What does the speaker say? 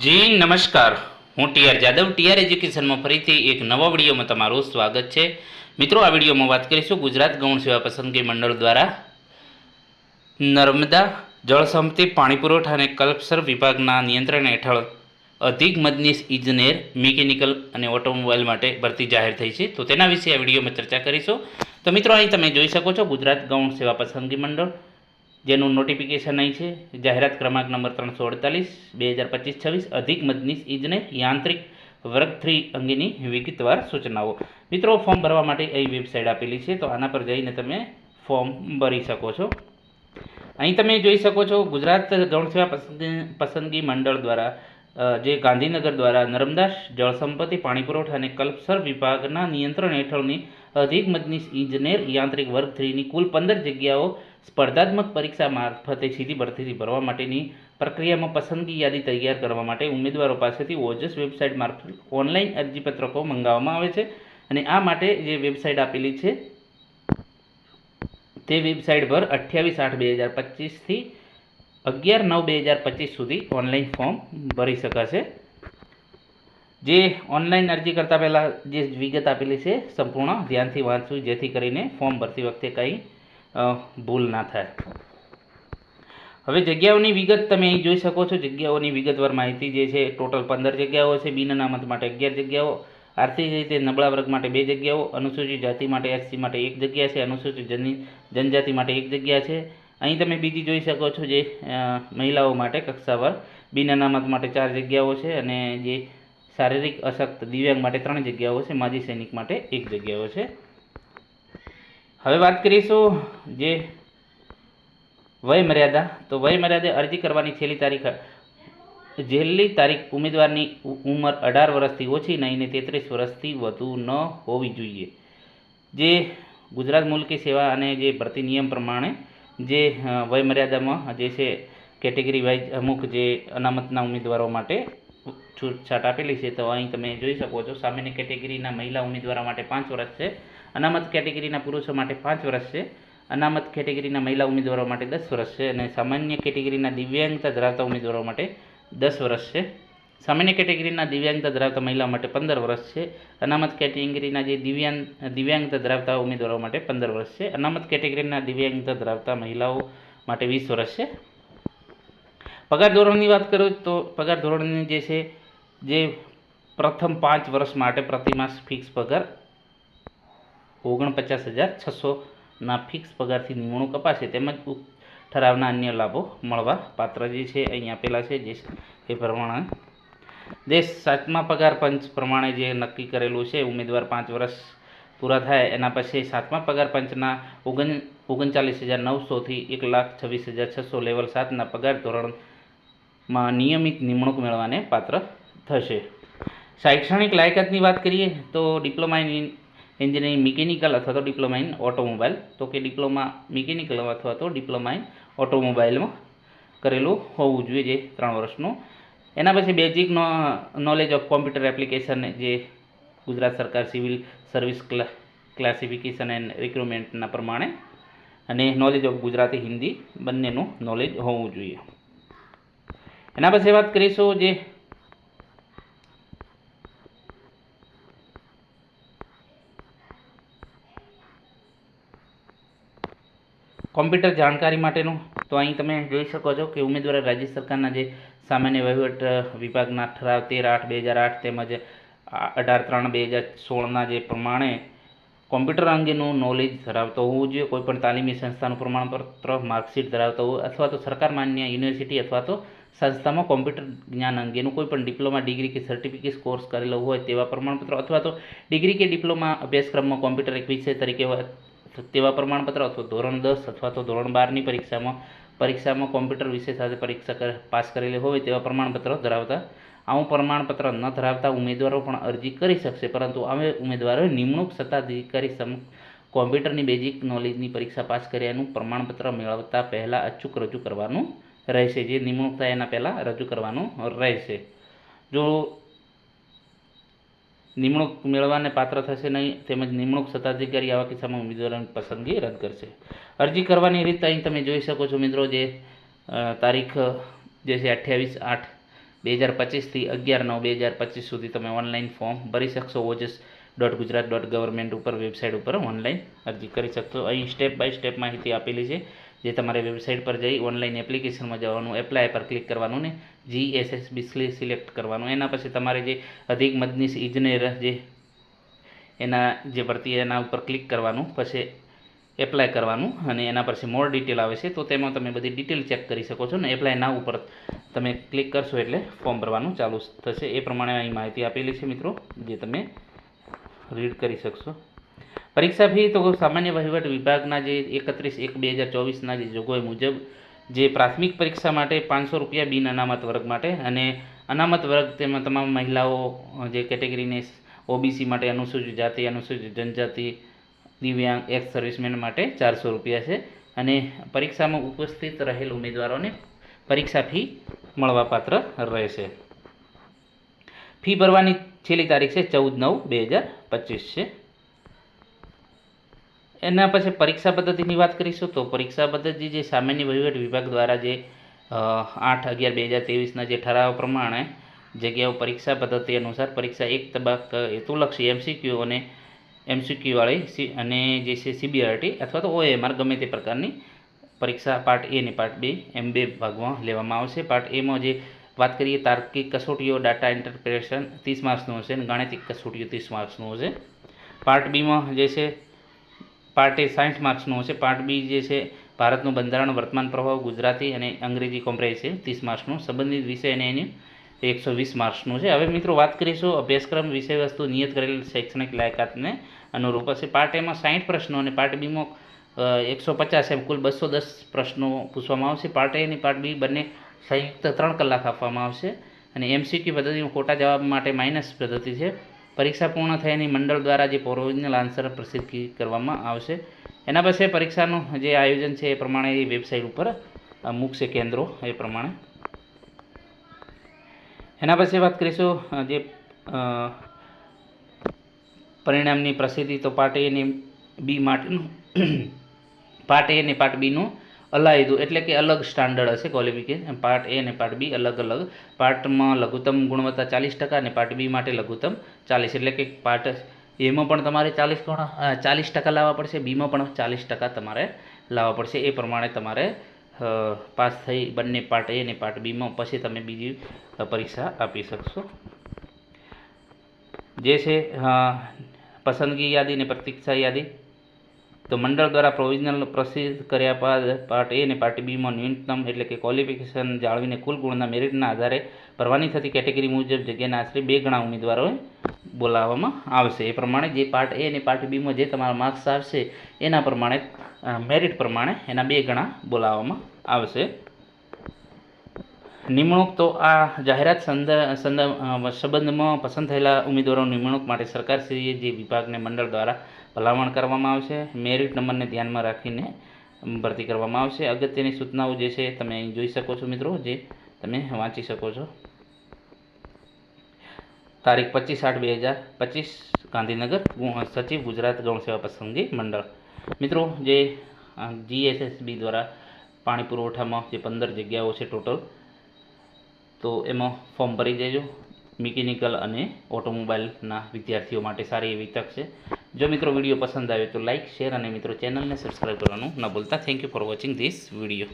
જી નમસ્કાર, હું TR Jadav TR એજ્યુકેશનમાં ફરીથી એક નવા વિડીયોમાં તમારું સ્વાગત છે. મિત્રો, આ વિડીયોમાં વાત કરીશું ગુજરાત ગૌણ સેવા પસંદગી મંડળ દ્વારા નર્મદા જળસંપત્તિ પાણી પુરવઠા અને કલ્પસર વિભાગના નિયંત્રણ હેઠળ અધિક મદનીશ ઇજનેર મિકેનિકલ અને ઓટોમોબાઈલ માટે ભરતી જાહેર થઈ છે. તો તેના વિશે આ વિડીયોમાં ચર્ચા કરીશું. તો મિત્રો, અહીં તમે જોઈ શકો છો ગુજરાત ગૌણ સેવા પસંદગી મંડળ, જેનું નોટિફિકેશન અહીં છે. જાહેરાત ક્રમાંક નંબર 348/2025-26 અધિક મદનીશ ઇજનેર યાંત્રિક વર્ગ 3 અંગેની વિગતવાર સૂચનાઓ. મિત્રો, ફોર્મ ભરવા માટે અહીં વેબસાઇટ આપેલી છે, તો આના પર જઈને તમે ફોર્મ ભરી શકો છો. અહીં તમે જોઈ શકો છો ગુજરાત ગૌણ સેવા પસંદગી મંડળ દ્વારા જે ગાંધીનગર દ્વારા નર્મદા જળસંપત્તિ પાણી પુરવઠા અને કલ્પસર વિભાગના નિયંત્રણ હેઠળની અધિક મદનીશ ઇજનેર યાંત્રિક વર્ગ 3ની કુલ 15 જગ્યાઓ સ્પર્ધાત્મક પરીક્ષા મારફતે સીધી ભરતીથી ભરવા માટેની પ્રક્રિયામાં પસંદગી યાદી તૈયાર કરવા માટે ઉમેદવારો પાસેથી ઓજસ વેબસાઇટ મારફતે ઓનલાઈન અરજીપત્રકો મંગાવવામાં આવે છે. અને આ માટે જે વેબસાઇટ આપેલી છે તે વેબસાઇટ પર 28/8/2025થી 11/9/2025 સુધી ઓનલાઈન ફોર્મ ભરી શકાશે. જે ઓનલાઈન અરજી કરતાં પહેલાં જે વિગત આપેલી છે સંપૂર્ણ ધ્યાનથી વાંચવું, જેથી કરીને ફોર્મ ભરતી વખતે કંઈ ભૂલ ના થાય. હવે જગ્યાઓની વિગત તમે અહીં જોઈ શકો છો. જગ્યાઓની વિગતવાર માહિતી જે છે, ટોટલ 15 જગ્યાઓ છે. બિન અનામત માટે 11 જગ્યાઓ, આર્થિક રીતે નબળા વર્ગ માટે 2 જગ્યાઓ, અનુસૂચિત જાતિ માટે SC માટે 1 જગ્યા છે, અનુસૂચિત જનજાતિ માટે 1 જગ્યા છે. અહીં તમે બીજી જોઈ શકો છો જે મહિલાઓ માટે કક્ષાવાર બિન અનામત માટે 4 જગ્યાઓ છે, અને જે શારીરિક અશક્ત દિવ્યાંગ માટે 3 જગ્યાઓ છે, માજી સૈનિક માટે 1 જગ્યાઓ છે. હવે વાત કરીશું જે વય મર્યાદા. તો વય મર્યાદા અરજી કરવાની છેલ્લી તારીખ ઉમેદવારની ઉંમર 18 વર્ષથી ઓછી નહીં ને 33 વર્ષથી વધુ ન હોવી જોઈએ. જે ગુજરાત મુલકી સેવા અને જે ભરતી નિયમ પ્રમાણે જે વય મર્યાદામાં જે છે કેટેગરી વાઇઝ અમુક જે અનામતના ઉમેદવારો માટે છૂટછાટ આપેલી છે. તો અહીં તમે જોઈ શકો છો, સામાન્ય કેટેગરીના મહિલા ઉમેદવારો માટે 5 વર્ષ છે, અનામત કેટેગરીના પુરુષો માટે 5 વર્ષ છે, અનામત કેટેગરીના મહિલા ઉમેદવારો માટે 10 વર્ષ છે, અને સામાન્ય કેટેગરીના દિવ્યાંગતા ધરાવતા ઉમેદવારો માટે 10 વર્ષ છે. સામાન્ય કેટેગરીના દિવ્યાંગતા ધરાવતા મહિલાઓ માટે 15 વર્ષ છે, અનામત કેટેગરીના જે દિવ્યાંગતા ધરાવતા ઉમેદવારો માટે 15 વર્ષ છે, અનામત કેટેગરીના દિવ્યાંગતા ધરાવતા મહિલાઓ માટે 20 વર્ષ છે. પગાર ધોરણની વાત કરું તો પગાર ધોરણની જે છે, જે પ્રથમ 5 વર્ષ માટે પ્રતિમાસ ફિક્સ પગાર 49,600ના ફિક્સ પગારથી નિમણૂક અપાશે. તેમજ ઠરાવના અન્ય લાભો મળવા પાત્ર જે છે અહીં આપેલા છે. જે એ પ્રમાણે દેશ 7મા પગાર પંચ પ્રમાણે જે નક્કી કરેલું છે, ઉમેદવાર 5 વર્ષ પૂરા થાય એના પછી 7મા પગાર પંચના 39,900થી 1,26,600 લેવલ 7ના પગાર ધોરણમાં નિયમિત નિમણૂક મેળવવાને પાત્ર થશે. શૈક્ષણિક લાયકાતની વાત કરીએ તો ડિપ્લોમા ઇન એન્જિનિયરિંગ મિકેનિકલ અથવા તો ડિપ્લોમા ઇન ઓટોમોબાઈલ, તો કે ડિપ્લોમા મિકેનિકલ અથવા તો ડિપ્લોમા ઇન ઓટોમોબાઈલમાં કરેલું હોવું જોઈએ, જે 3 વર્ષનું. એના પછી basic knowledge of computer application, જે ગુજરાત સરકાર સિવિલ સર્વિસ ક્લાસિફિકેશન એન્ડ રિક્રુટમેન્ટના પ્રમાણે, અને નોલેજ ઓફ ગુજરાતી હિન્દી બંનેનું નોલેજ હોવું જોઈએ. એના પછી વાત કરીશું જે કોમ્પ્યુટર જાણકારી માટેનું. તો અહીં તમે જોઈ શકો છો કે ઉમેદવારે રાજ્ય સરકારના જે સામાન્ય વહીવટ વિભાગના ઠરાવ 13/8/2008 તેમજ 18/3/2016ના જે પ્રમાણે કોમ્પ્યુટર અંગેનું નોલેજ ધરાવતો હોવું જોઈએ. કોઈપણ તાલીમી સંસ્થાનું પ્રમાણપત્ર માર્કશીટ ધરાવતો હોય, અથવા તો સરકાર માન્ય યુનિવર્સિટી અથવા તો સંસ્થામાં કોમ્પ્યુટર જ્ઞાન અંગેનું કોઈપણ ડિપ્લોમા, ડિગ્રી કે સર્ટિફિકેટ કોર્સ કરેલો હોય તેવા પ્રમાણપત્રો, અથવા તો ડિગ્રી કે ડિપ્લોમા અભ્યાસક્રમમાં કોમ્પ્યુટર એક વિષય તરીકે હોય તેવા પ્રમાણપત્ર, અથવા ધોરણ 10 અથવા તો ધોરણ 12ની પરીક્ષામાં કોમ્પ્યુટર વિષય સાથે પરીક્ષા પાસ કરેલી હોય તેવા પ્રમાણપત્રો ધરાવતા. આવું પ્રમાણપત્ર ન ધરાવતા ઉમેદવારો પણ અરજી કરી શકશે, પરંતુ આવા ઉમેદવારોએ નિમણૂક સત્તાધિકારી કોમ્પ્યુટરની બેઝિક નોલેજની પરીક્ષા પાસ કર્યાનું પ્રમાણપત્ર મેળવતા પહેલાં અચૂક રજૂ કરવાનું રહેશે. જે નિમણૂક થાય એના પહેલાં રજૂ કરવાનું રહેશે. જો નિમણૂક મેળવવાને પાત્ર થશે નહીં, તેમજ નિમણૂક સત્તાધિકારી આવા કિસ્સામાં ઉમેદવારોની પસંદગી રદ કરશે. અરજી કરવાની રીત અહીં તમે જોઈ શકો છો મિત્રો. જે તારીખ જે છે 28/8 2025થી 11/9/2025 સુધી તમે ઓનલાઈન ફોર્મ ભરી શકશો. ojas.gujarat.government ઉપર વેબસાઇટ ઉપર ઓનલાઈન અરજી કરી શકશો. અહીં સ્ટેપ બાય સ્ટેપ માહિતી આપેલી છે, જે તમારે વેબસાઇટ પર જઈ ઓનલાઈન એપ્લિકેશનમાં જવાનું, એપ્લાય પર ક્લિક કરવાનું ને GSSB સિલેક્ટ કરવાનું. એના પછી તમારે જે અધિક મદનીશ ઇજનેર જે એના જે ભરતી એના ઉપર ક્લિક કરવાનું, પછી એપ્લાય કરવાનું અને એના પછી મોર ડિટેલ આવે છે, તો તેમાં તમે બધી ડિટેલ ચેક કરી શકો છો ને એપ્લાય નાવ ઉપર તમે ક્લિક કરશો એટલે ફોર્મ ભરવાનું ચાલુ થશે. એ પ્રમાણે અહીં માહિતી આપેલી છે મિત્રો, જે તમે રીડ કરી શકશો. પરીક્ષા ફી તો સામાન્ય વહીવટ વિભાગના જે 31/1/2024ના જે જોગવાઈ મુજબ જે પ્રાથમિક પરીક્ષા માટે 500 રૂપિયા બિન અનામત વર્ગ માટે, અને અનામત વર્ગ તેમાં તમામ મહિલાઓ જે કેટેગરીને ઓબીસી માટે, અનુસૂચિત જાતિ, અનુસૂચિત જનજાતિ, દિવ્યાંગ, એક્સ સર્વિસમેન માટે 400 રૂપિયા છે. અને પરીક્ષામાં ઉપસ્થિત રહેલ ઉમેદવારોને પરીક્ષા ફી મળવાપાત્ર રહેશે. ફી ભરવાની છેલ્લી તારીખ છે 14/9/2025 છે. એના પછી પરીક્ષા પદ્ધતિની વાત કરીશું તો પરીક્ષા પદ્ધતિ જે સામાન્ય વહીવટ વિભાગ દ્વારા જે 8/11/2023ના જે ઠરાવ પ્રમાણે જગ્યાઓ પરીક્ષા પદ્ધતિ અનુસાર પરીક્ષા એક તબક્કા હેતુલક્ષી MCQ અને MCQ વાળી અને જે છે CBRT અથવા તો OMR ગમે તે પ્રકારની પરીક્ષા પાર્ટ A અને પાર્ટ B એમ 2 ભાગમાં લેવામાં આવશે. પાર્ટ Aમાં જે વાત કરીએ તાર્કિક કસોટીઓ, ડાટા ઇન્ટરપ્રિટેશન 30 માર્ક્સનું હશે અને ગાણિતિક કસોટીઓ 30 માર્ક્સનું હશે. પાર્ટ બીમાં જે છે પાર્ટ A 60 માર્ક્સનું હશે. પાર્ટ B જે છે ભારતનું બંધારણ, વર્તમાન પ્રભાવ, ગુજરાતી અને અંગ્રેજી કોમ્પ્રેહેન્સિવ 30 માર્ક્સનું, સંબંધિત વિષય અને એની 120 માર્ક્સનું છે. હવે મિત્રો વાત કરીશું અભ્યાસક્રમ, વિષય વસ્તુ, નિયત કરેલ શૈક્ષણિક લાયકાતને અનુરૂપ હશે. પાર્ટ Aમાં 60 પ્રશ્નો અને પાર્ટ Bમાં 150 એમ કુલ 210 પ્રશ્નો પૂછવામાં આવશે. પાર્ટ A અને પાર્ટ B બંને સંયુક્ત 3 કલાક આપવામાં આવશે. અને MCQ પદ્ધતિમાં ખોટા જવાબ માટે માઇનસ પદ્ધતિ છે. પરીક્ષા પૂર્ણ થયાની મંડળ દ્વારા જે પ્રોવિઝનલ આન્સર પ્રસિદ્ધ કરવામાં આવશે. એના પછી પરીક્ષાનું જે આયોજન છે એ પ્રમાણે એ વેબસાઇટ ઉપર મૂકશે કેન્દ્રો એ પ્રમાણે. એના પછી વાત કરીશું જે પરિણામની પ્રસિદ્ધિ, તો પાર્ટ A અને B માટેનું પાર્ટ A અને પાર્ટ Bનું અલાયદું એટલે કે અલગ સ્ટાન્ડર્ડ હશે ક્વોલિફિકેશન. પાર્ટ A અને પાર્ટ B અલગ અલગ. પાર્ટમાં લઘુત્તમ ગુણવત્તા 40% અને પાર્ટ B માટે લઘુત્તમ 40%, એટલે કે પાર્ટ Aમાં પણ તમારે 40% લાવવા પડશે, Bમાં પણ 40% તમારે લાવવા પડશે. એ પ્રમાણે તમારે પાસ થઈ બંને પાર્ટ A અને પાર્ટ Bમાં પછી તમે બીજી પરીક્ષા આપી શકશો. જે છે પસંદગી યાદી અને પ્રતીક્ષા યાદી, તો મંડળ દ્વારા પ્રોવિઝનલ પ્રસિદ્ધ કર્યા બાદ પાર્ટ A અને પાર્ટ Bમાં ન્યૂનતમ એટલે કે ક્વોલિફિકેશન જાળવીને કુલ ગુણના મેરિટના આધારે ભરવાની થતી કેટેગરી મુજબ જગ્યાના આશરે 2 ગણા ઉમેદવારોએ બોલાવવામાં આવશે. એ પ્રમાણે જે પાર્ટ A અને પાર્ટ Bમાં જે તમારા માર્ક્સ આવશે એના પ્રમાણે મેરિટ પ્રમાણે એના 2 ગણા બોલાવવામાં આવશે. નિમણૂક, તો આ જાહેરાત સંબંધમાં પસંદ થયેલા ઉમેદવારોની નિમણૂક માટે સરકારશ્રીએ જે વિભાગને મંડળ દ્વારા ભલામણ કરવામાં આવશે. મેરિટ નંબરને ધ્યાનમાં રાખીને ભરતી કરવામાં આવશે. અગત્યની સૂચનાઓ જે છે તમે અહીં જોઈ શકો છો મિત્રો, જે તમે વાંચી શકો છો. તારીખ 25/8/2025 ગાંધીનગર, સચિવ ગુજરાત ગૌણ સેવા પસંદગી મંડળ. મિત્રો જે GSSB દ્વારા પાણી પુરવઠામાં જે 15 જગ્યાઓ છે ટોટલ, તો એમાં ફોર્મ ભરી દેજો. મિકેનિકલ અને ઓટોમોબાઈલના વિદ્યાર્થીઓ માટે સારી એવી તક છે. જો મિત્રો વિડીયો પસંદ આવે તો લાઇક, શેર અને મિત્રો ચેનલને સબસ્ક્રાઈબ કરવાનું ન ભૂલતા. Thank you for watching this video.